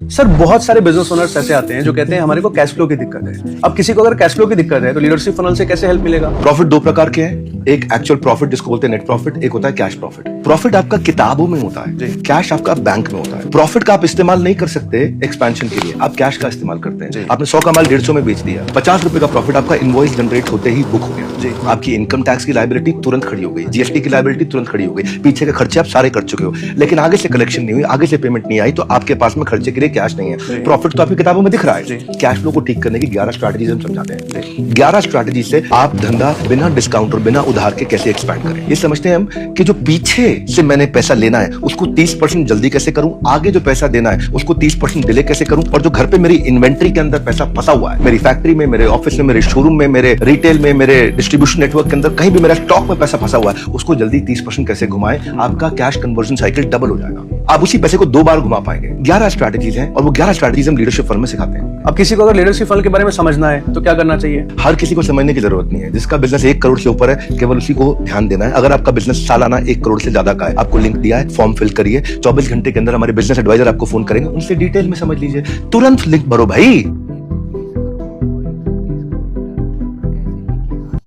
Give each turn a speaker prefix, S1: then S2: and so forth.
S1: Sir बहुत सारे business owners ऐसे आते हैं जो कहते हैं हमारे को कैश फ्लो की दिक्कत है। अब किसी को अगर कैश फ्लो की दिक्कत है तो लीडरशिप फनल से कैसे हेल्प मिलेगा?
S2: प्रॉफिट दो प्रकार के हैं, एक एक्चुअल प्रॉफिट जिसको बोलते हैं नेट प्रॉफिट, एक होता है कैश प्रॉफिट। प्रॉफिट आपका किताबों में होता है, कैश आपका बैंक में होता है। प्रॉफिट का आप इस्तेमाल नहीं कर सकते एक्सपेंशन के लिए, आप कैश का इस्तेमाल करते हैं। आपने 100 का माल 150 में बेच दिया, 50 रुपए का प्रॉफिट आपका इनवॉइस जनरेट होते ही बुक हो गया। आपकी इनकम टैक्स की लायबिलिटी तुरंत खड़ी हो गई, जीएसटी की लायबिलिटी तुरंत खड़ी हो गई, पीछे के खर्चे आप सारे कर चुके हो, लेकिन आगे से कलेक्शन नहीं हुई, आगे से पेमेंट नहीं आई, तो आपके पास में खर्चे के लिए कैश नहीं है। प्रॉफिट तो आपकी किताबों में दिख रहा है। कैश फ्लो को ठीक करने की 11 स्ट्रैटेजीज हम समझाते हैं। 11 स्ट्रैटेजी से आप धंधा बिना डिस्काउंट और बिना उधार के कैसे एक्सपैंड करें। ये समझते हैं हम कि जो पीछे से मैंने पैसा लेना है उसको 30% जल्दी कैसे करूं, आगे जो पैसा देना है उसको 30% डिले कैसे करूं, और जो घर पे मेरी इन्वेंट्री के अंदर पैसा फंसा हुआ है, मेरी फैक्ट्री में, मेरे ऑफिस में, मेरे शोरूम में, मेरे रिटेल में, मेरे डिस्ट्रीब्यूशन नेटवर्क के अंदर कहीं भी मेरा स्टॉक में पैसा फंसा हुआ है, उसको जल्दी 30% कैसे घुमाएं, आपका कैश कन्वर्जन साइकिल डबल हो जाएगा। आप उसी पैसे को 2 बार घुमा पाएंगे। 11 स्ट्रैटेजीज हैं और वो 11 स्ट्रैटेजीज हम लीडरशिप फर्म में सिखाते हैं।
S1: अब किसी को अगर लीडरशिप फनल के बारे में समझना है तो क्या करना चाहिए?
S2: हर किसी को समझने की जरूरत नहीं है। जिसका बिजनेस 1 करोड़ से ऊपर है केवल उसी को ध्यान देना है। अगर आपका बिजनेस सालाना 1 करोड़ से ज्यादा का है, आपको लिंक दिया है, फॉर्म फिल करिए, 24 घंटे के अंदर हमारे बिजनेस एडवाइजर आपको फोन करेंगे, उनसे डिटेल में समझ लीजिए, तुरंत लिंक भरो भाई।